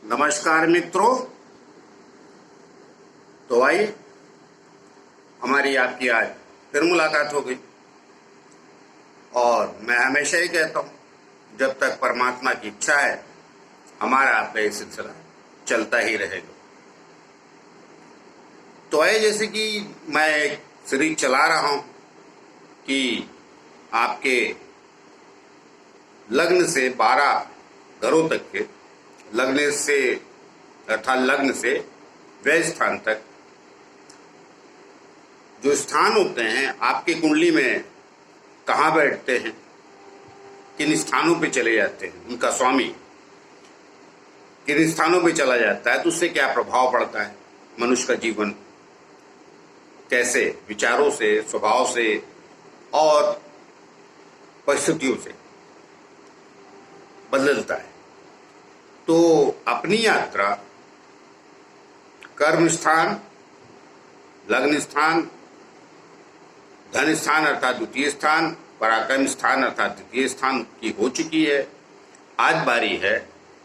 नमस्कार मित्रों। तो आइए हमारी आपकी आज फिर मुलाकात हो गई। और मैं हमेशा ही कहता हूँ जब तक परमात्मा की इच्छा है हमारा आपका ये सिलसिला चलता ही रहेगा। तो है जैसे कि मैं एक सीरीज चला रहा हूँ कि आपके लग्न से 12 घरों तक के लग्न से अर्थात लग्न से व्यय स्थान तक जो स्थान होते हैं आपकी कुंडली में कहाँ बैठते हैं, किन स्थानों पे चले जाते हैं, उनका स्वामी किन स्थानों पे चला जाता है तो उससे क्या प्रभाव पड़ता है, मनुष्य का जीवन कैसे विचारों से, स्वभाव से और परिस्थितियों से बदलता है। तो अपनी यात्रा कर्म स्थान, लग्न स्थान, धन स्थान अर्थात द्वितीय स्थान, पराक्रम स्थान अर्थात तृतीय स्थान की हो चुकी है। आज बारी है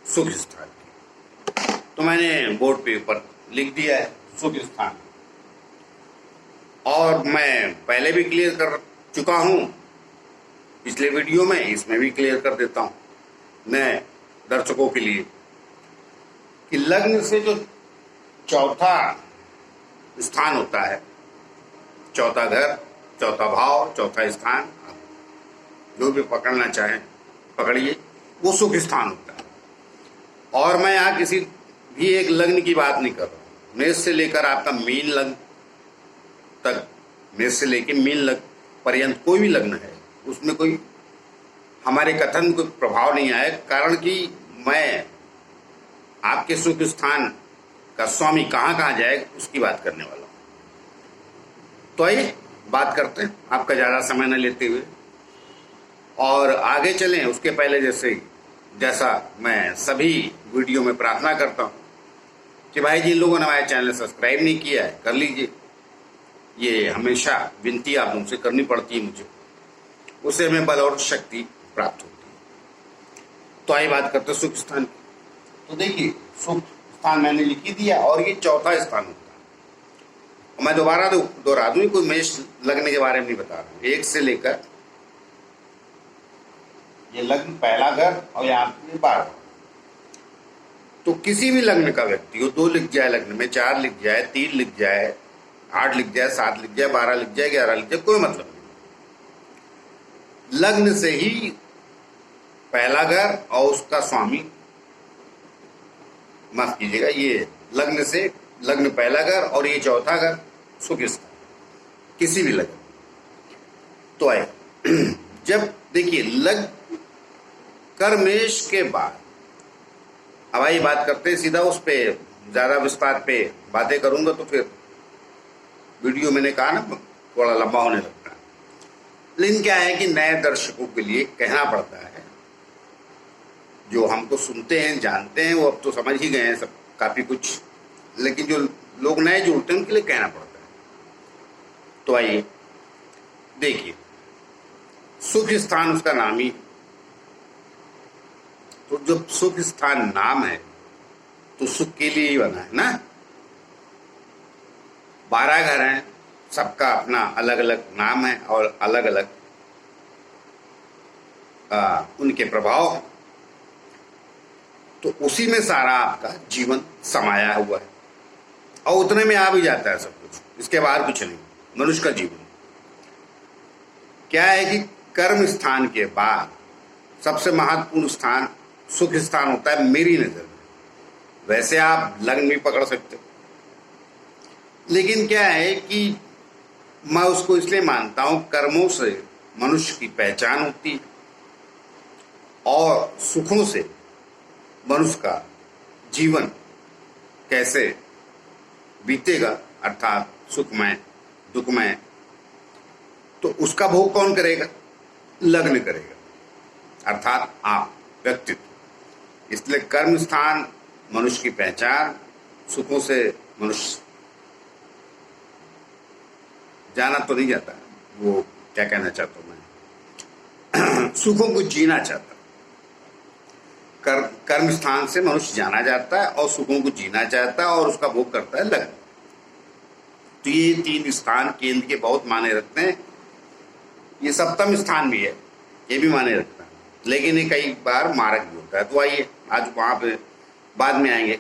सुख स्थान की। तो मैंने बोर्ड पे ऊपर लिख दिया है सुख स्थान, और मैं पहले भी क्लियर कर चुका हूं पिछले वीडियो में, इसमें भी क्लियर कर देता हूं नए दर्शकों के लिए कि लग्न से जो चौथा स्थान होता है, चौथा घर, चौथा भाव, चौथा स्थान, जो भी पकड़ना चाहें पकड़िए, वो सुख स्थान होता है। और मैं यहाँ किसी भी एक लग्न की बात नहीं कर रहा हूँ। मेष से लेकर आपका मीन लग्न तक, मेष से लेकर मीन लग्न पर्यंत कोई भी लग्न है उसमें कोई हमारे कथन को प्रभाव नहीं आए, कारण कि मैं आपके सुख स्थान का स्वामी कहाँ कहाँ जाए उसकी बात करने वाला हूँ। तो आइए बात करते हैं आपका ज़्यादा समय न लेते हुए और आगे चलें। उसके पहले जैसा मैं सभी वीडियो में प्रार्थना करता हूँ कि भाई जिन लोगों ने हमारे चैनल सब्सक्राइब नहीं किया है कर लीजिए। ये हमेशा विनती आप उनसे करनी पड़ती है मुझे, उससे हमें बल और शक्ति प्राप्त होती है। तो आइए बात करते हैं सुख स्थान की। तो देखिए सुख स्थान मैंने लिख ही दिया और ये चौथा स्थान होता है। मैं दोबारा दोहरा दूं, कोई मेष लग्न के बारे में नहीं बता रहा हूं। 1 से लेकर ये लग्न पहला घर और यहाँ पे 12। तो किसी भी लग्न का व्यक्ति हो 2 लिख जाए लग्न में, 4 लिख जाए, 3 लिख जाए, 8 लिख जाए, 7 लिख जाए, 12 लिख जाए, 11 लिख जाए, कोई मतलब नहीं। लग्न से ही पहला घर और उसका स्वामी, माफ कीजिएगा, ये लग्न से लग्न पहला घर और ये चौथा घर सुख स्थान किसी भी लग्न। तो आए जब देखिए लग्न कर्मेश के बाद, अब आइए बात करते हैं सीधा उस पे, ज्यादा विस्तार पे बातें करूंगा तो फिर वीडियो मैंने कहा ना थोड़ा लंबा होने लगता है। लेकिन क्या है कि नए दर्शकों के लिए कहना पड़ता है, जो हमको सुनते हैं जानते हैं वो अब तो समझ ही गए हैं सब काफी कुछ, लेकिन जो लोग नए जुड़ते हैं उनके लिए कहना पड़ता है। तो आइए देखिए सुख स्थान उसका नाम ही, तो जब सुख स्थान नाम है तो सुख के लिए ही बना है ना। 12 घर हैं, सबका अपना अलग अलग नाम है और अलग अलग उनके प्रभाव, तो उसी में सारा आपका जीवन समाया हुआ है और उतने में आ भी जाता है सब कुछ, इसके बाहर कुछ नहीं। मनुष्य का जीवन क्या है कि कर्म स्थान के बाद सबसे महत्वपूर्ण स्थान सुख स्थान होता है मेरी नजर में। वैसे आप लग्न भी पकड़ सकते हो, लेकिन क्या है कि मैं उसको इसलिए मानता हूं कर्मों से मनुष्य की पहचान होती है और सुखों से मनुष्य का जीवन कैसे बीतेगा अर्थात सुखमय दुखमय, तो उसका भोग कौन करेगा? लग्न करेगा अर्थात आप, व्यक्तित्व। इसलिए कर्म स्थान मनुष्य की पहचान, सुखों से मनुष्य जाना तो नहीं जाता, वो क्या कहना चाहता हूं मैं सुखों को जीना चाहता। कर्म स्थान से मनुष्य जाना जाता है और सुखों को जीना चाहता है और उसका भोग करता है लग्न। तो ये 3 स्थान केंद्र के बहुत माने रखते हैं। ये सप्तम स्थान भी है, ये भी माने रखता है, लेकिन ये कई बार मारक भी होता है। तो आइए आज वहां पे बाद में आएंगे।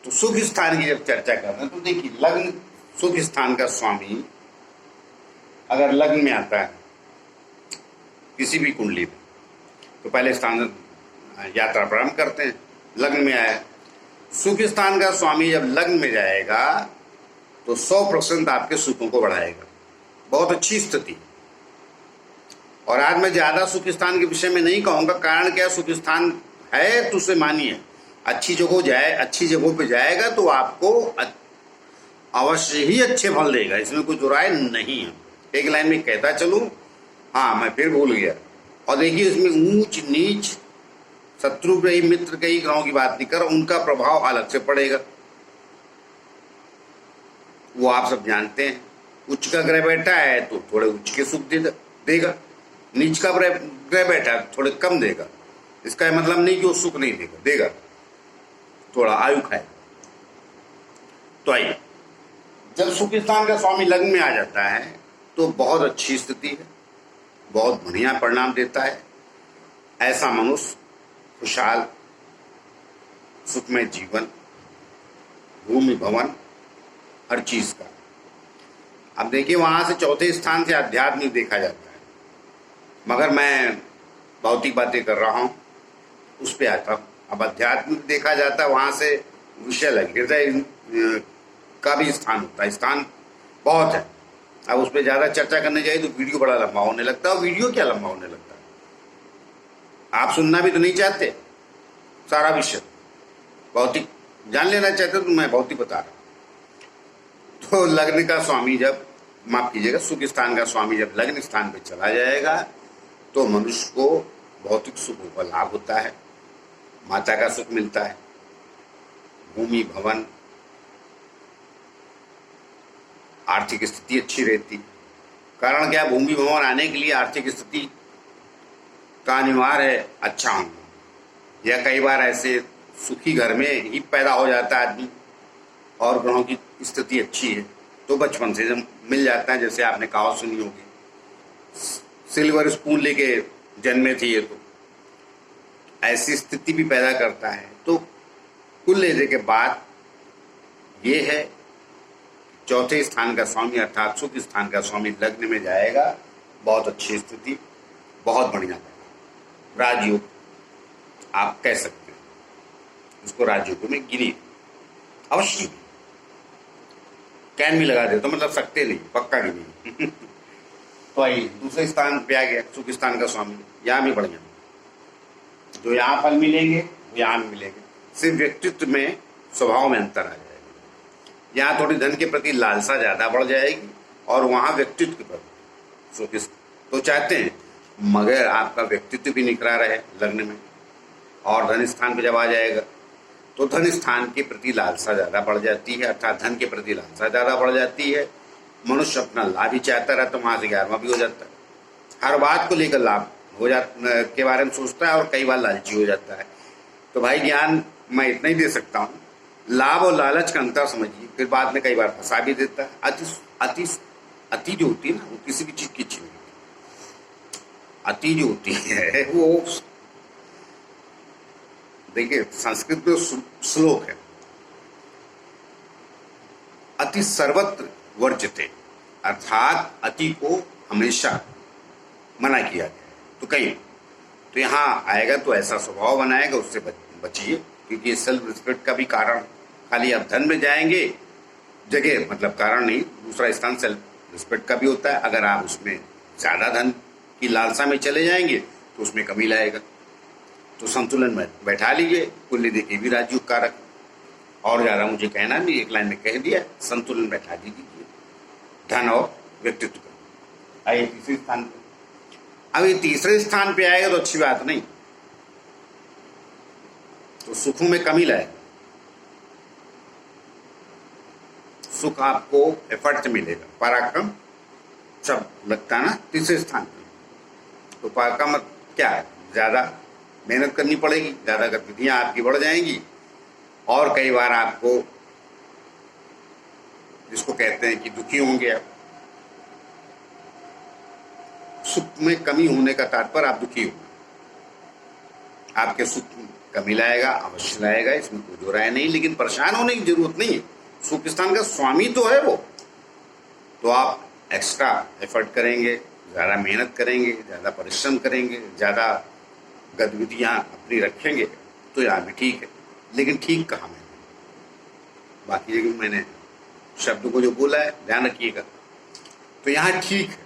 तो सुख स्थान की जब चर्चा करते हैं तो देखिए, लग्न सुख स्थान का स्वामी अगर लग्न में आता है किसी भी कुंडली में, तो पहले स्थान यात्रा प्रारंभ करते हैं। लग्न में आया, सुख स्थान का स्वामी जब लग्न में जाएगा तो 100% आपके सुखों को बढ़ाएगा। बहुत अच्छी स्थिति। और आज मैं ज्यादा सुख स्थान के विषय में नहीं कहूंगा, कारण क्या, सुख स्थान है तो उसे मानिए, अच्छी जगहों पे जाएगा तो आपको अवश्य ही अच्छे फल देगा, इसमें कोई दुराय नहीं है। एक लाइन में कहता चलूं, हाँ मैं फिर भूल गया। और देखिए इसमें ऊंच नीच, शत्रु कई मित्र कई ग्रहों की बात नहीं कर, उनका प्रभाव अलग से पड़ेगा, वो आप सब जानते हैं। उच्च का ग्रह बैठा है तो थोड़े उच्च के सुख देगा, नीच का ग्रह बैठा है थोड़े कम देगा। इसका मतलब नहीं कि वो सुख नहीं देगा, थोड़ा आयु खाएगा। तो आइए, जब सुख स्थान का स्वामी लग्न में आ जाता है तो बहुत अच्छी स्थिति है, बहुत बढ़िया परिणाम देता है। ऐसा मनुष्य खुशहाल सुखमय जीवन, भूमि भवन, हर चीज का। अब देखिए वहां से चौथे स्थान से आध्यात्मिक देखा जाता है, मगर मैं भौतिक बातें कर रहा हूं, उस पे आता हूं। अब आध्यात्मिक देखा जाता है, वहां से विषय लग, हृदय का भी स्थान होता है, स्थान बहुत है। अब उस पर ज्यादा चर्चा करने जाए तो वीडियो बड़ा लंबा होने लगता है, और वीडियो क्या लंबा होने लगता है, आप सुनना भी तो नहीं चाहते सारा विषय, भौतिक जान लेना चाहते तो मैं भौतिक बता रहा हूं। तो लग्न का स्वामी जब, माफ कीजिएगा, सुख स्थान का स्वामी जब लग्न स्थान पे चला जाएगा तो मनुष्य को भौतिक सुखों का लाभ होता है, माता का सुख मिलता है, भूमि भवन, आर्थिक स्थिति अच्छी रहती। कारण क्या, भूमि भवन आने के लिए आर्थिक स्थिति का अनिवार्य है अच्छा होना, या कई बार ऐसे सुखी घर में ही पैदा हो जाता है आदमी और ग्रहों की स्थिति अच्छी है तो बचपन से जब मिल जाता है। जैसे आपने कहावत सुनी होगी, सिल्वर स्पून लेके जन्मे थे, ये तो ऐसी स्थिति भी पैदा करता है। तो कुल लेने के बाद ये है, चौथे स्थान का स्वामी अर्थात सुख स्थान का स्वामी लग्न में जाएगा, बहुत अच्छी स्थिति, बहुत बढ़िया राजयोग आप कह सकते हैं इसको, राजयोग में गिनी अवश्य, कैन भी लगा दे तो मतलब सकते नहीं, पक्का गिनी। तो आइए दूसरे स्थान पे आ गया सुख स्थान का स्वामी, यहाँ भी बढ़िया, जो यहाँ फल मिलेंगे वो यहाँ भी मिलेंगे, सिर्फ व्यक्तित्व में स्वभाव में अंतर आ जाएगा। यहाँ थोड़ी धन के प्रति लालसा ज्यादा बढ़ जाएगी और वहां व्यक्तित्व के प्रति सुख तो चाहते हैं, मगर आपका व्यक्तित्व भी निखरा रहे लग्न में। और धन स्थान पे जब आ जाएगा तो धन स्थान के प्रति लालसा ज्यादा बढ़ जाती है, अर्थात धन के प्रति लालसा ज्यादा बढ़ जाती है। मनुष्य अपना लाभ ही चाहता रहता, वहां से 11वां भी हो जाता है, हर बात को लेकर लाभ हो के बारे में सोचता है और कई बार लालची हो जाता है। तो भाई ज्ञान मैं इतना ही दे सकता हूँ, लाभ और लालच का अंतर समझिए, फिर बाद में कई बार फंसा भी देता है। अति जो होती है ना, वो किसी भी चीज की अच्छी नहीं होती। अति जो होती है वो, देखिए संस्कृत में श्लोक है, अति सर्वत्र वर्जते, अर्थात अति को हमेशा मना किया गया है। तो कहीं तो यहाँ आएगा तो ऐसा स्वभाव बनाएगा, उससे बचिए, क्योंकि ये सेल्फ रिस्पेक्ट का भी कारण, खाली आप धन में जाएंगे जगह मतलब कारण नहीं, दूसरा स्थान सेल्फ रिस्पेक्ट का भी होता है। अगर आप उसमें ज्यादा धन की लालसा में चले जाएंगे तो उसमें कमी लाएगा। तो संतुलन में बैठा लीजिए, कुल्ली देखिए भी राजयोग कारक, और ज्यादा मुझे कहना नहीं, एक लाइन में कह दिया, संतुलन बैठा दीजिए धन और व्यक्तित्व का। आइए तीसरे स्थान पे, अब ये तीसरे स्थान पे आएगा तो अच्छी बात नहीं, तो सुखों में कमी लाएगा। सुख आपको एफर्ट से मिलेगा, पराक्रम सब लगता है ना तीसरे स्थान पे। तो पराक्रम क्या है, ज्यादा मेहनत करनी पड़ेगी, ज़्यादा गतिविधियाँ आपकी बढ़ जाएंगी, और कई बार आपको जिसको कहते हैं कि दुखी होंगे आप। सुख में कमी होने का तात्पर्य आप दुखी हो, आपके सुख में कमी लाएगा, अवश्य लाएगा, इसमें कोई दो राय नहीं, लेकिन परेशान होने की जरूरत नहीं है। सुख स्थान का स्वामी तो है वो, तो आप एक्स्ट्रा एफर्ट करेंगे, ज़्यादा मेहनत करेंगे, ज़्यादा परिश्रम करेंगे, ज़्यादा गतिविधियाँ अपनी रखेंगे, तो यहाँ भी ठीक है। लेकिन ठीक कहाँ मैंने, बाकी लेकिन मैंने शब्द को जो बोला है ध्यान रखिएगा। तो यहाँ ठीक है,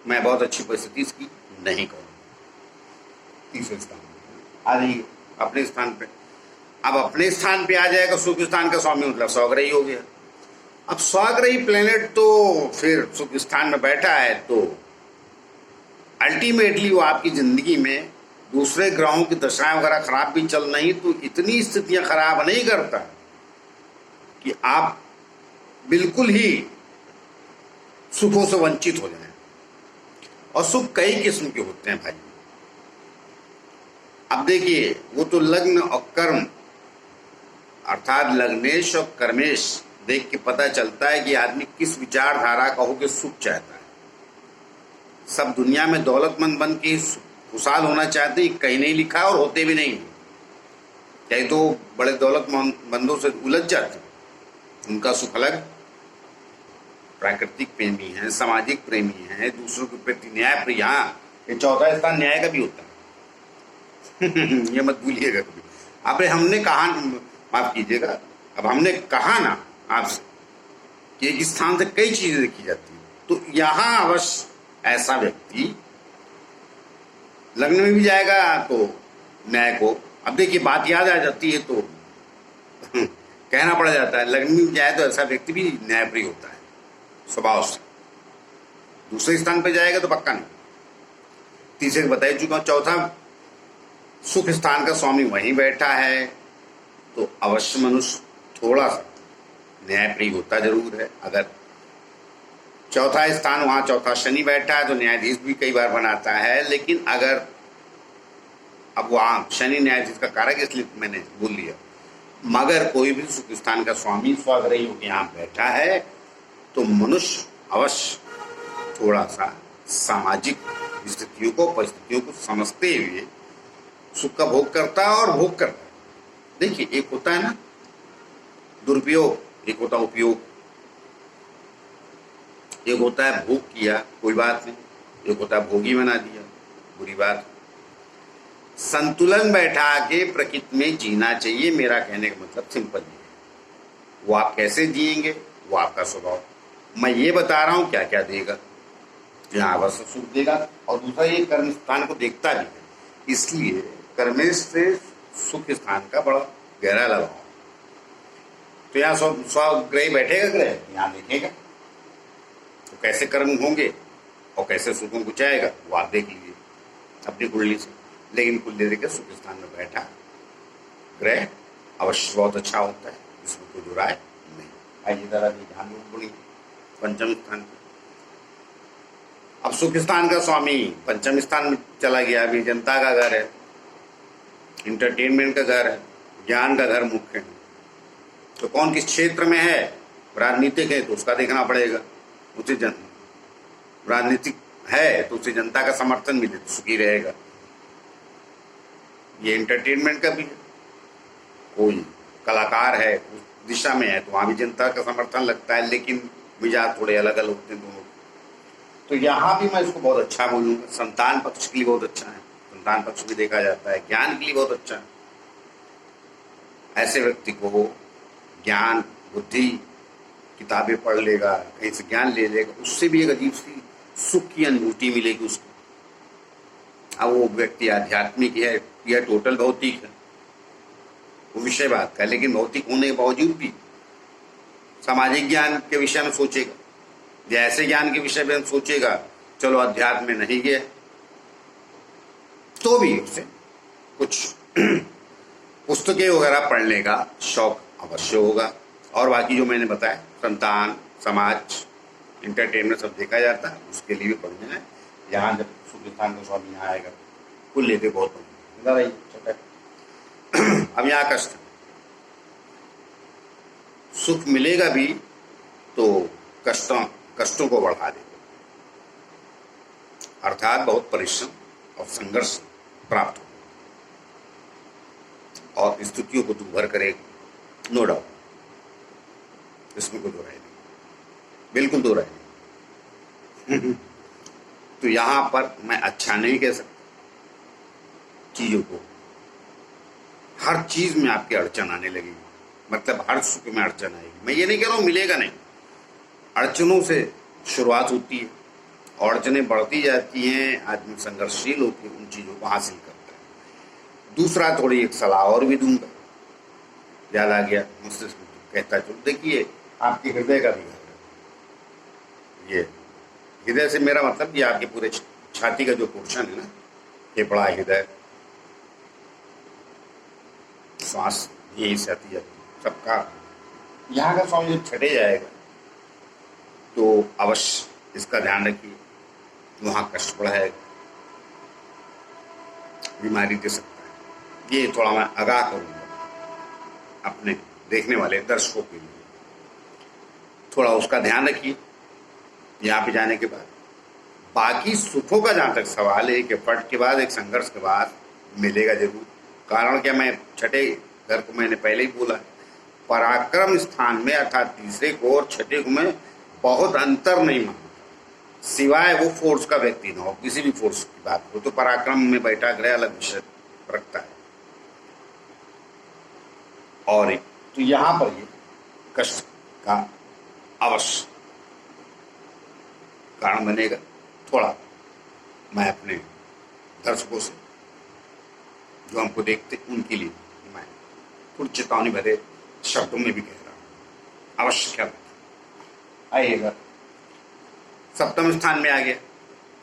मैं बहुत अच्छी परिस्थिति इसकी नहीं कहूँगा। तीसरे स्थान आ जाइए अपने स्थान पे। अब अपने स्थान पे आ जाएगा सुख स्थान का स्वामी, मतलब स्वग्रही हो गया। अब स्वग्रही प्लेनेट तो फिर सुख स्थान में बैठा है, तो अल्टीमेटली वो आपकी जिंदगी में दूसरे ग्रहों की दशाएं वगैरह खराब भी चल रही तो इतनी स्थितियां खराब नहीं करता कि आप बिल्कुल ही सुखों से वंचित हो जाएं। और सुख कई किस्म के होते हैं भाई। अब देखिए, वो तो लग्न और कर्म अर्थात लग्नेश और कर्मेश देख के पता चलता है कि आदमी किस विचारधारा का होकर सुख चाहता है। सब दुनिया में दौलतमंद बन के खुशहाल होना चाहते हैं, कहीं नहीं लिखा और होते भी नहीं। कई तो बड़े दौलतमंदों से उलझ जाते, उनका सुख अलग। प्राकृतिक प्रेमी हैं, सामाजिक प्रेमी हैं, दूसरों के प्रति न्याय प्रिय। ये चौथा स्थान न्याय का भी होता है। ये मत भूलिएगा कभी। अब हमने कहा, माफ कीजिएगा, अब हमने कहा ना आपसे कि एक स्थान से कई चीजें देखी जाती है, तो यहां अवश्य ऐसा व्यक्ति लग्न में भी जाएगा तो न्याय को। अब देखिए, बात याद आ जाती है तो कहना पड़ जाता है, लग्न में जाए तो ऐसा व्यक्ति भी न्यायप्रिय होता है स्वभाव से। दूसरे स्थान पर जाएगा तो पक्का नहीं। तीसरे बता ही चुका। चौथा, सुख स्थान का स्वामी वहीं बैठा है, तो अवश्य मनुष्य थोड़ा सा न्यायप्रिय होता जरूर है। अगर चौथा स्थान वहां चौथा शनि बैठा है तो न्यायाधीश भी कई बार बनाता है। लेकिन अगर अब वहां शनि न्यायाधीश का कारक इसलिए मैंने बोल लिया, मगर कोई भी सुख स्थान का स्वामी स्वग्रही होकर यहाँ बैठा है तो मनुष्य अवश्य थोड़ा सा सामाजिक स्थितियों को, परिस्थितियों को समझते हुए सुख का भोग करता है और भोग करता है। देखिए, एक होता है ना दुरुपयोग, एक होता है उपयोग। एक होता है भोग किया, कोई बात नहीं, एक होता है भोगी बना दिया, बुरी बात। संतुलन बैठा के प्रकृति में जीना चाहिए। मेरा कहने का मतलब सिंपल है, वो आप कैसे जिएंगे वो आपका स्वभाव। मैं ये बता रहा हूं क्या क्या देगा, यहाँ अवश्य सुख देगा। और दूसरा, ये कर्म स्थान को देखता भी है, इसलिए कर्मेश से सुख स्थान का बड़ा गहरा लगाव। तो यहाँ स्वग्रही बैठेगा ग्रह, यहाँ देखेगा तो कैसे कर्म होंगे और कैसे सुखों को चाहेगा वो आप देख लीजिए अपनी कुंडली से। लेकिन कुंडली देखिए, सुख स्थान में बैठा ग्रह अवश्य बहुत अच्छा होता है, इसमें कोई राय नहीं। आइए जरा ध्यान दें पंचम स्थान। अब सुख स्थान का स्वामी पंचम स्थान में चला गया। अभी जनता का घर है, इंटरटेनमेंट का घर है, ज्ञान का घर मुख्य है। तो कौन किस क्षेत्र में है, राजनीतिक है तो उसका देखना पड़ेगा, उसे राजनीतिक है तो उसे जनता का समर्थन मिले तो सुखी रहेगा। ये एंटरटेनमेंट का भी है, कोई कलाकार है उस दिशा में है तो वहां भी जनता का समर्थन लगता है, लेकिन मिजाज थोड़े अलग अलग होते हैं दोनों। तो यहाँ भी मैं इसको बहुत अच्छा बोलूँगा। संतान पक्ष के लिए बहुत अच्छा है, संतान पक्ष भी देखा जाता है, ज्ञान के लिए बहुत अच्छा है। ऐसे व्यक्ति को ज्ञान, बुद्धि, किताबें पढ़ लेगा, कहीं से ज्ञान ले लेगा, उससे भी एक अजीब सी सुख की अनुभूति मिलेगी उसको। अब वो व्यक्ति आध्यात्मिक है या टोटल भौतिक है, वो विषय बात का, लेकिन भौतिक होने के बावजूद भी सामाजिक ज्ञान के विषय में सोचेगा, या ऐसे ज्ञान के विषय में सोचेगा, चलो अध्यात्म में नहीं गया तो भी उसे कुछ पुस्तकें वगैरह पढ़ने का शौक अवश्य होगा। और बाकी जो मैंने बताया, संतान, समाज, इंटरटेनमेंट सब देखा जाता है, उसके लिए भी बढ़िया है। यहाँ जब सुख स्थान का स्वामी यहाँ आएगा कुल लेते बहुत इधर आइए छोटे। अब यहाँ कष्ट, सुख मिलेगा भी तो कष्टों को बढ़ा देगा, अर्थात बहुत परिश्रम और संघर्ष प्राप्त हो और स्थितियों को दूभर करेगा, नो डाउट, इसमें कोई दो राय नहीं, बिल्कुल दो राय नहीं। तो यहां पर मैं अच्छा नहीं कह सकता चीजों को, हर चीज में आपकी अड़चन आने लगेगी, मतलब हर सुख में अड़चन आएगी। मैं ये नहीं कह रहा हूं मिलेगा नहीं, अड़चनों से शुरुआत होती है और अड़चनें बढ़ती जाती हैं, आदमी संघर्षशील होकर उन चीजों को हासिल करता है। दूसरा, थोड़ी एक सलाह और भी दूंगा, याद आ गया मस्तिष्क में कहता चलो, देखिए आपके हृदय का भी घर है, ये हृदय से मेरा मतलब ये आपके पूरे छाती का जो पोर्शन है ना, फेफड़ा, हृदय, श्वास, यही छाती है सबका, यहाँ का स्वामी जब छटे जाएगा तो अवश्य इसका ध्यान रखिए, वहां कष्ट बढ़ाएगा, बीमारी दे सकता है। ये थोड़ा मैं आगाह करूंगा अपने देखने वाले दर्शकों के लिए, थोड़ा उसका ध्यान रखिए यहाँ पे जाने के बाद। बाकी सुखों का जहां तक सवाल है, एक एफर्ट के बाद, एक संघर्ष के बाद मिलेगा जरूर। कारण क्या, मैं छठे घर को मैंने पहले ही बोला, पराक्रम स्थान में अर्थात तीसरे को और छठे को में बहुत अंतर नहीं मानता, सिवाय वो फोर्स का व्यक्ति ना हो, किसी भी फोर्स की बात हो तो पराक्रम में बैठा ग्रह अलग विषय रखता है। और तो यहां पर ये कष्ट का अवश्य कारण बनेगा। थोड़ा मैं अपने दर्शकों से जो हमको देखते उनके लिए मैं थोड़ी चेतावनी भरे शब्दों में भी कह रहा हूं, अवश्य ख्याल आइएगा। सप्तम स्थान में आ गया,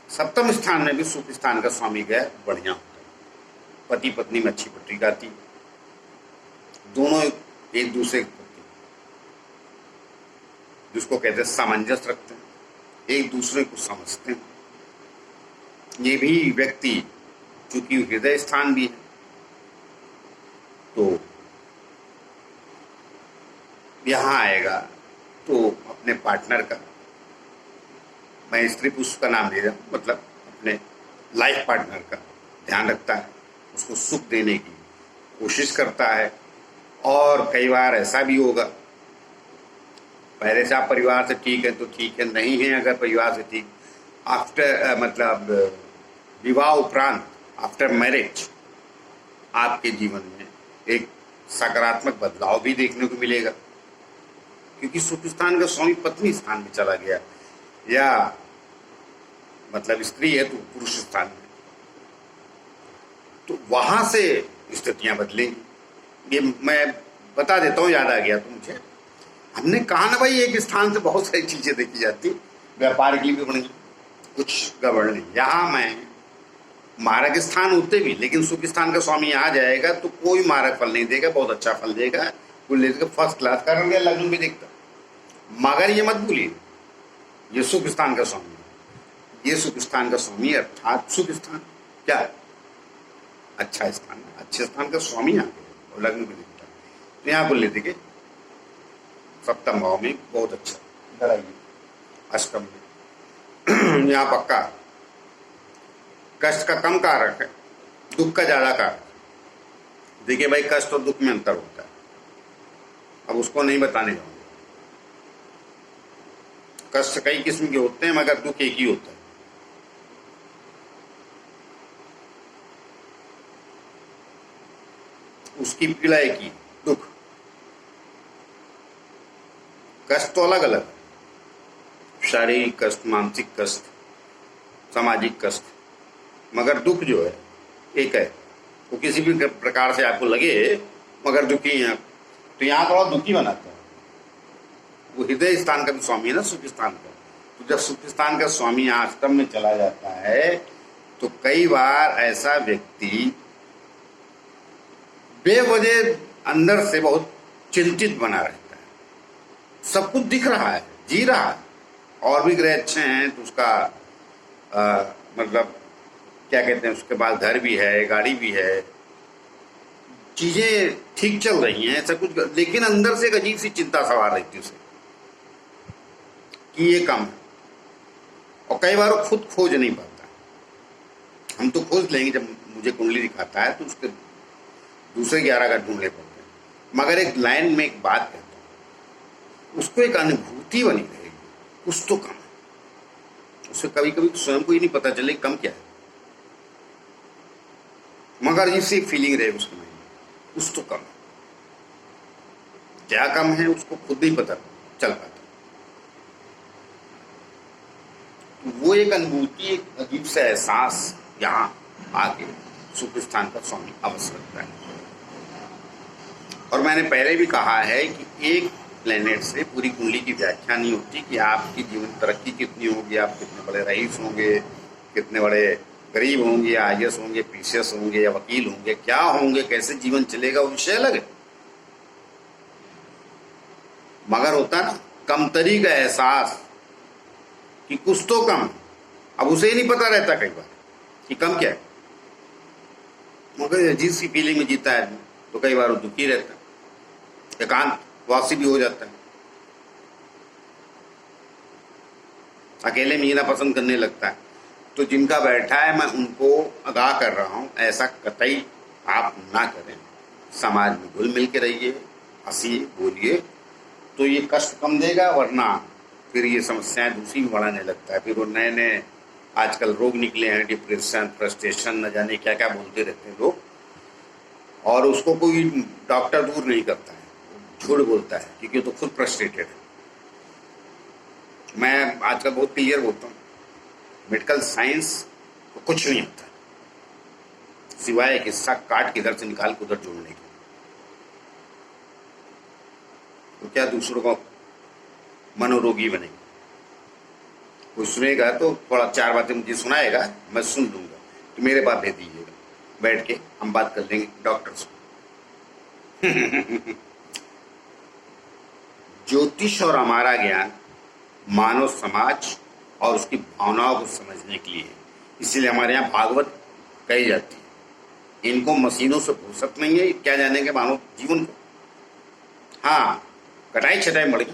सप्तम स्थान में भी सुख स्थान का स्वामी गया, बढ़िया होता है, पति पत्नी में अच्छी पटरी गाती, दोनों एक दूसरे के प्रति जिसको कहते हैं सामंजस्य रखते हैं, एक दूसरे को समझते हैं। ये भी व्यक्ति चूंकि हृदय स्थान भी है तो यहां आएगा तो अपने पार्टनर का, मैं स्त्री पुरुष का नाम ले रहा हूं, मतलब अपने लाइफ पार्टनर का ध्यान रखता है, उसको सुख देने की कोशिश करता है। और कई बार ऐसा भी होगा, पहले से आप परिवार से ठीक है तो ठीक है, नहीं है अगर परिवार से ठीक, आफ्टर मतलब विवाह उपरांत, आफ्टर मैरिज आपके जीवन में एक सकारात्मक बदलाव भी देखने को मिलेगा, क्योंकि सुख स्थान का स्वामी पत्नी स्थान में चला गया, या मतलब स्त्री है तो पुरुष स्थान में, तो वहां से स्थितियां बदलेंगी। ये मैं बता देता हूं, याद आ गया तो मुझे, हमने कहा ना भाई एक स्थान से बहुत सारी चीजें देखी जाती, व्यापार की भी बनी, कुछ गड़बड़ नहीं। यहाँ मैं मारक स्थान होते भी, लेकिन सुख स्थान का स्वामी आ जाएगा तो कोई मारक फल नहीं देगा, बहुत अच्छा फल देगा, कुल लेकर फर्स्ट क्लास का रंग लग्न भी देखता। मगर ये मत भूलिए ये सुख स्थान का स्वामी है, ये सुख स्थान का स्वामी अर्थात सुख स्थान क्या है, अच्छा स्थान, अच्छे स्थान का स्वामी आ गया और लग्न भी देखता है। तो यहाँ बोल लेते कि सप्तम भाव में बहुत अच्छा, इधर आइए अष्टम में यहाँ पक्का कष्ट का कम कारक है, दुख का ज्यादा कारक। देखिए भाई कष्ट और दुख में अंतर होता है, अब उसको नहीं बताने जाऊंगा। कष्ट कई किस्म के होते हैं मगर दुख एक ही होता है। उसकी पीड़ा एक ही, दुख। कष्ट तो अलग अलग, शारीरिक कष्ट, मानसिक कष्ट, सामाजिक कष्ट, मगर दुख जो है एक है। वो किसी भी प्रकार से आपको लगे मगर दुखी हैं, तो यहाँ थोड़ा दुखी बनाता है। वो हृदय स्थान का भी स्वामी है ना सुख स्थान का, तो जब सुख स्थान का स्वामी यहाँ अष्टम में चला जाता है तो कई बार ऐसा व्यक्ति बेवजह अंदर से बहुत चिंतित बना रहता है, सब कुछ दिख रहा है, जी रहा है, और भी ग्रह अच्छे हैं तो उसका मतलब क्या कहते हैं, उसके बाद घर भी है, गाड़ी भी है, चीजें ठीक चल रही हैं, ऐसा कुछ, लेकिन अंदर से एक अजीब सी चिंता सवार रहती है उसे कि ये कम है। और कई बार वो खुद खोज नहीं पाता। हम तो खोज लेंगे, जब मुझे कुंडली दिखाता है तो उसके दूसरे 11 का ढूंढने पड़ते हैं, मगर एक लाइन में एक बात कहता हूँ, उसको एक अनुभूति बनी रहेगी, कुछ तो कम है। उसे कभी कभी स्वयं को ही नहीं पता चले कम क्या है, मगर इसी फीलिंग रहे उसके माइंड में, कुछ तो कम है। क्या कम है उसको खुद नहीं पता चल पाता। तो वो एक अनुभूति, एक अजीब सा एहसास यहाँ आके सुख स्थान का स्वामी अवश्य रखता है। और मैंने पहले भी कहा है कि एक प्लेनेट से पूरी कुंडली की व्याख्या नहीं होती कि आपकी जीवन तरक्की कितनी होगी, आप कितने बड़े रईस होंगे, कितने बड़े गरीब होंगे, या आईएएस होंगे, पीसीएस होंगे, या वकील होंगे, क्या होंगे, कैसे जीवन चलेगा, वो विषय अलग है। मगर होता ना कमतरी का एहसास कि कुछ तो कम, अब उसे ही नहीं पता रहता कई बार कि कम क्या है, मगर अजीब सी फीलिंग में जीता है तो कई बार वो दुखी रहता है, एकांत वासी भी हो जाता है, अकेले में जीना पसंद करने लगता है। तो जिनका बैठा है, मैं उनको आगाह कर रहा हूं, ऐसा कतई आप ना करें। समाज में घुल मिल के रहिए, हंसिए, बोलिए, तो ये कष्ट कम देगा, वरना फिर ये समस्याएं दूसरी भी बढ़ाने लगता है। फिर वो नए नए आजकल रोग निकले हैं, डिप्रेशन, फ्रस्ट्रेशन, न जाने क्या क्या बोलते रहते हैं लोग, और उसको कोई डॉक्टर दूर नहीं करता है, झूठ बोलता है, क्योंकि तो खुद फ्रस्ट्रेटेड है। मैं आजकल बहुत क्लियर बोलता हूँ, मेडिकल साइंस को कुछ नहीं होता सिवाय एक हिस्सा काट के इधर से निकाल के उधर जोड़ने के। तो क्या दूसरों को मनोरोगी बनेगा? कोई सुनेगा तो थोड़ा 4 बातें मुझे सुनाएगा, मैं सुन लूंगा, तो मेरे पास भेज दीजिएगा, बैठ के हम बात कर लेंगे डॉक्टर से। ज्योतिष और हमारा ज्ञान मानव समाज और उसकी भावनाओं को समझने के लिए, इसीलिए हमारे यहाँ भागवत कही जाती है। इनको मशीनों से फुर्सत नहीं है, क्या जानेंगे मानव जीवन को। हाँ, कटाई छटाई मर गई,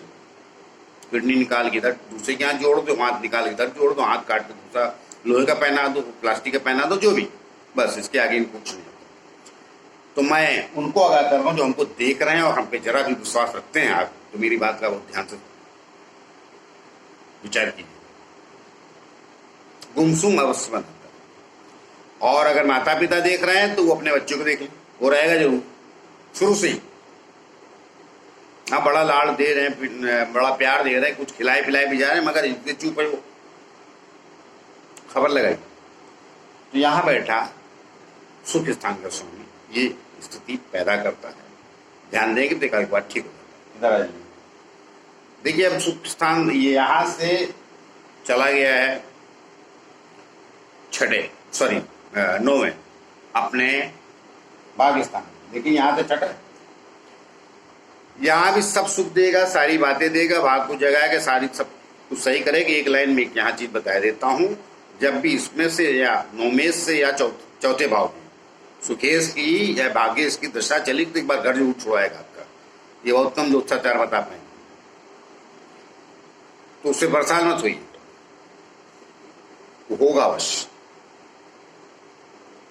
किडनी निकाल के इधर दूसरे के हाथ जोड़ दो, हाथ निकाल के इधर जोड़ दो, हाथ काट के दूसरा लोहे का पहना दो, प्लास्टिक का पहना दो, जो भी, बस इसके आगे इनको कुछ नहीं होता। तो मैं उनको आगाह कर रहा हूँ जो हमको देख रहे हैं और हम पे जरा भी विश्वास रखते हैं आप, तो मेरी बात का बहुत ध्यान से विचार कीजिए। गुमसुम अवश्य बनाता है। और अगर माता पिता देख रहे हैं तो वो अपने बच्चों को देख लें, वो रहेगा जरूर शुरू से ही। हाँ, बड़ा लाड़ दे रहे हैं, बड़ा प्यार दे रहे हैं, कुछ खिलाए पिलाए भी जा रहे हैं, मगर इनके चुप है, वो खबर लगाई। तो यहाँ बैठा सुख स्थान का स्वामी ये स्थिति पैदा करता है। ध्यान देंगे तो एक बार ठीक हो जाता है। इधर आइए, देखिए अब सुख स्थान ये यहाँ से चला गया है 9वें अपने पाकिस्तान। देखिए यहाँ से 6, यहाँ भी सब सुख देगा, सारी बातें देगा, भाग को जगाएगा, सारी सब कुछ सही करेगा। एक लाइन में यहाँ चीज बता देता हूँ, जब भी इसमें से या नौमेश से या चौथे भाव में सुखेश की या भाग्येश की दशा चली तो एक बार घर जरूर छुड़ाएगा आपका। ये बहुत कम लोग 4 बता पाएंगे, तो उससे परेशान मत होइए, वो होगा अवश्य,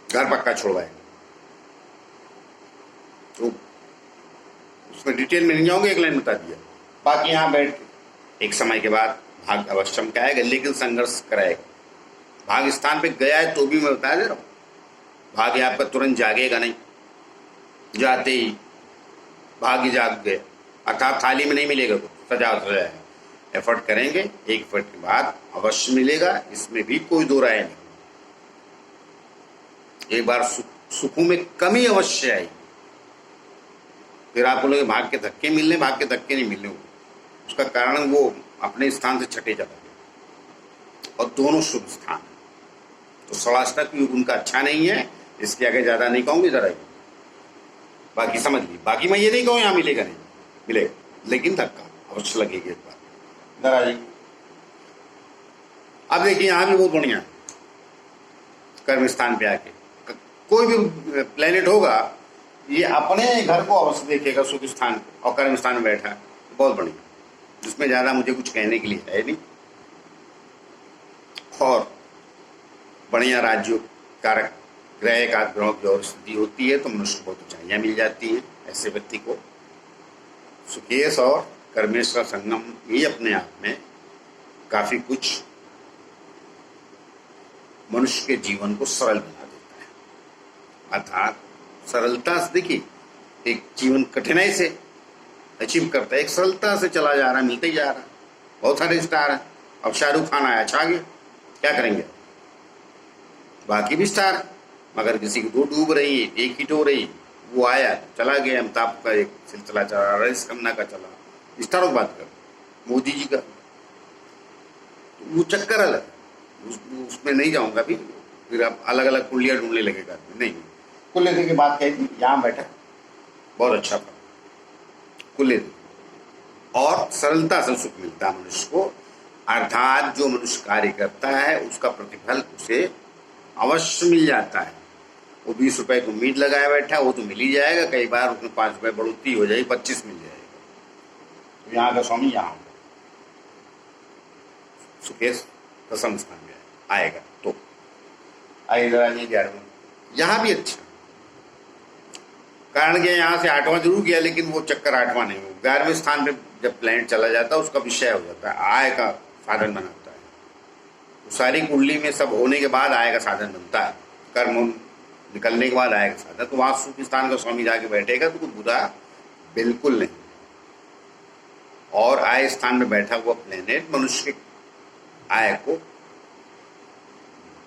घर पक्का छुड़वाएगा। तो उसमें डिटेल में नहीं जाऊंगे, एक लाइन बता दिया। बाकी यहाँ बैठ के एक समय के बाद भाग अवश्य चमकाएगा, लेकिन संघर्ष कराएगा। भाग स्थान पे गया है तो भी मैं बता दे रहा हूँ, भाग्य आपका तुरंत जागेगा नहीं, जाते ही भाग्य जाग गए, अर्थात थाली में नहीं मिलेगा, कुछ सजा है। एफर्ट करेंगे, एक एफर्ट के बाद अवश्य मिलेगा, इसमें भी कोई दो राय नहीं। एक बार सुखों में कमी अवश्य आएगी, फिर आप बोलोगे भाग के धक्के मिलने, भाग के धक्के नहीं मिलने। उसका कारण वो अपने स्थान से छठे चला गया, और दोनों शुभ स्थान है। तो षष्टक युग उनका अच्छा नहीं है, इसके आगे ज्यादा नहीं कहूंगी, इधर आइए, बाकी समझ लीजिए। बाकी मैं ये नहीं कहूँ यहाँ मिलेगा नहीं, मिलेगा, लेकिन धक्का अवश्य लगेगी एक बार। इधर आ जाइए। अब देखिए यहाँ भी बहुत बढ़िया कर्म स्थान पे आके। कोई भी प्लेनेट होगा ये अपने घर को अवश्य देखेगा सुख स्थान पे, और कर्म स्थान में बैठा है, बहुत बढ़िया, जिसमें ज्यादा मुझे कुछ कहने के लिए है नहीं। और बढ़िया राज्य कारक ग्रह का ग्रहों की और स्थिति होती है तो मनुष्य को बहुत ऊंचाइयां मिल जाती हैं। ऐसे व्यक्ति को सुकेश और कर्मेश का संगम ही अपने आप में काफी कुछ मनुष्य के जीवन को सरल बना देता है। अर्थात सरलता से, देखिए, एक जीवन कठिनाई से अचीव करता है, एक सरलता से चला जा रहा है, मिलते ही जा रहा है। बहुत सारे स्टार हैं, अब शाहरुख खान आया, छा गया, क्या करेंगे? बाकी भी स्टार, मगर किसी की दो डूब रही, एक हिट हो रही, वो आया चला गया। अमिताभ का एक सिलसिला चला, रईस खन्ना का चला, स्टारों की बात कर, मोदी जी का, तो वो चक्कर अलग, उसमें नहीं जाऊंगा भी, फिर आप अलग अलग कुंडलियां ढूंढने लगेगा। नहीं, कुल्ले की बात कही थी, यहाँ बैठा बहुत अच्छा था कुल्ले, और सरलता से सुख मिलता है मनुष्य को। अर्थात जो मनुष्य कार्य करता है उसका प्रतिफल उसे अवश्य मिल जाता है। वो 20 रुपए की उम्मीद लगाया बैठा, वो तो मिल ही जाएगा। कई बार उसमें 5 रुपए बढ़ोतरी हो जाएगी, 25 मिल जाएगा। तो यहाँ का स्वामी यहाँ सुकेश प्रसन्न स्थान में आएगा। तो आइए जरा ये 11वां, यहाँ भी अच्छा, कारण क्या, यहाँ से 8वां जरूर किया, लेकिन वो चक्कर 8वां नहीं, वो 11वें स्थान पे जब प्लैनेट चला जाता है उसका विषय हो जाता है, आय का साधन बनाता है। तो सारी कुंडली में सब होने के बाद आय का साधन बनता है, कर्म निकलने के बाद आय का साधन। तो वहां सुख स्थान का स्वामी जाके बैठेगा तो कुछ बुरा बिल्कुल नहीं। और आय स्थान में बैठा हुआ प्लैनेट मनुष्य के आय को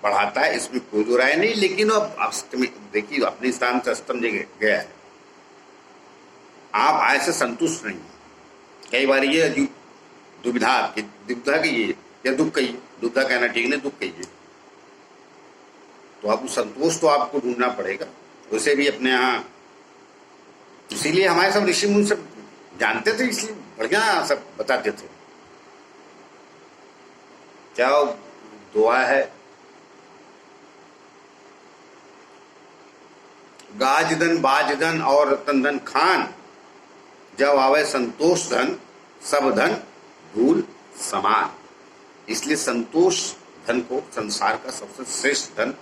बढ़ाता है, इसमें कोई दो राय नहीं। लेकिन अब अष्टमी देखिए, अपने स्थान से अष्टम जगह गया है, आप आय से संतुष्ट नहीं। कई बार ये दुविधा कहिए या दुख कहिए, दुविधा कहना ठीक नहीं, दुख कहिए, तो आपको संतोष तो आपको ढूंढना पड़ेगा। उसे भी अपने यहाँ, इसीलिए हमारे सब ऋषि मुनि सब जानते थे, इसलिए बढ़िया सब बताते थे। क्या दुआ है, गाजदन बाजदन और रतन धन खान, जब आवे संतोष धन सब धन धूल समान। इसलिए संतोष धन को संसार का सबसे श्रेष्ठ धन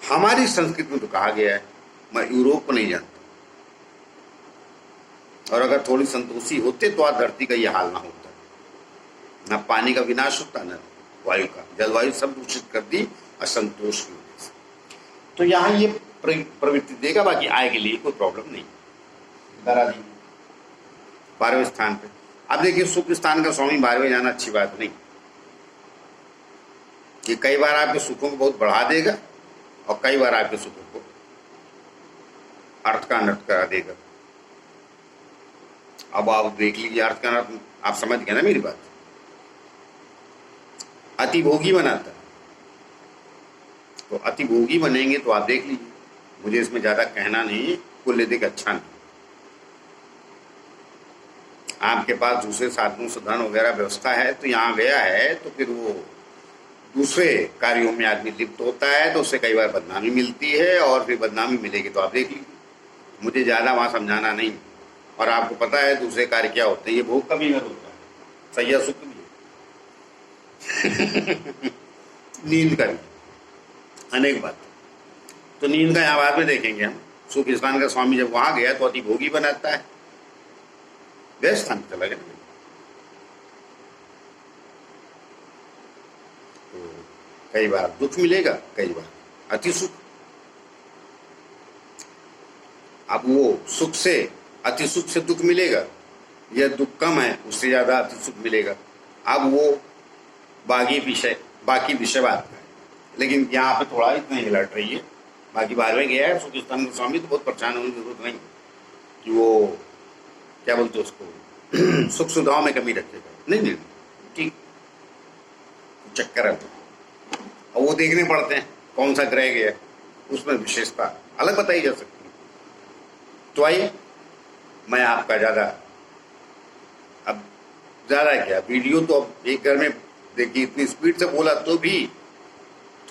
हमारी संस्कृति में तो कहा गया है। मैं यूरोप को नहीं जानता, और अगर थोड़ी संतोषी होते तो आज धरती का यह हाल ना होता, न पानी का विनाश होता, न वायु का। जलवायु सब दूषित कर दी असंतोष की वजह से। तो यहाँ ये प्रवृत्ति देगा, बाकी आय के लिए कोई प्रॉब्लम नहीं। दरा दी 12वें स्थान पे। अब देखिए, सुख स्थान का स्वामी 12वें जाना अच्छी बात नहीं, कि कई बार आपके सुखों को बहुत बढ़ा देगा और कई बार आपके सुखों को अर्थ का अनर्थ करा देगा। अब आप देख लीजिए, अर्थ का अनर्थ आप समझ गए ना मेरी बात। अति भोगी बनाता है, तो अति भोगी बनेंगे तो आप देख लीजिए, मुझे इसमें ज्यादा कहना नहीं, कुल देख अच्छा नहीं। आपके पास दूसरे साधनों से धन वगैरह व्यवस्था है तो यहाँ गया है, तो फिर वो दूसरे कार्यों में आदमी लिप्त होता है तो उससे कई बार बदनामी मिलती है, और फिर बदनामी मिलेगी तो आप देख लीजिए। मुझे ज़्यादा वहाँ समझाना नहीं, और आपको पता है दूसरे कार्य क्या होते हैं। ये भोग का भी घर होता है, सैया सुख भी नींद का भी, अनेक बात। तो नींद का यहाँ बाद में देखेंगे हम। सुख स्थान का स्वामी जब वहाँ गया तो अति भोगी बनाता है, व्यय स्थान चला गया। तो कई बार दुख मिलेगा, कई बार अति सुख। अब वो सुख से, अति सुख से दुख मिलेगा, यह दुख कम है उससे ज्यादा अति सुख मिलेगा। अब वो बाकी विषय बात है, लेकिन यहाँ पे थोड़ा इतना ही लट रही है। बाकी 12वें गया है सुख स्थान का स्वामी, तो बहुत परेशान होने की जरूरत नहीं कि वो क्या बोलते उसको सुख सुविधाओं में कमी रखेगा। नहीं, ठीक, चक्कर है। और वो देखने पड़ते हैं कौन सा ग्रह गया, उसमें विशेषता अलग बताई जा सकती है। तो आइए, मैं आपका ज्यादा क्या वीडियो तो अब एक घर में देखिए, इतनी स्पीड से बोला तो भी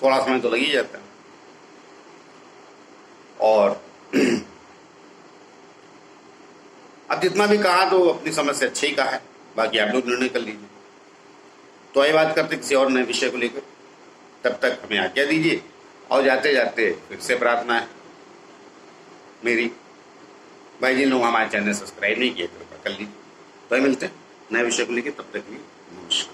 थोड़ा समय तो लग ही जाता है। और अब जितना भी कहा तो अपनी समझ से अच्छा ही कहा है, बाकी आप लोग निर्णय कर लीजिए। तो आइए बात करते किसी और नए विषय को लेकर, तब तक हमें आज्ञा दीजिए। और जाते जाते फिर से प्रार्थना है मेरी, भाई जिन लोग हमारे चैनल सब्सक्राइब नहीं किए कृपया कर लीजिए। तो मिलते हैं नए विषय को लेकर, तब तक के लिए नमस्कार।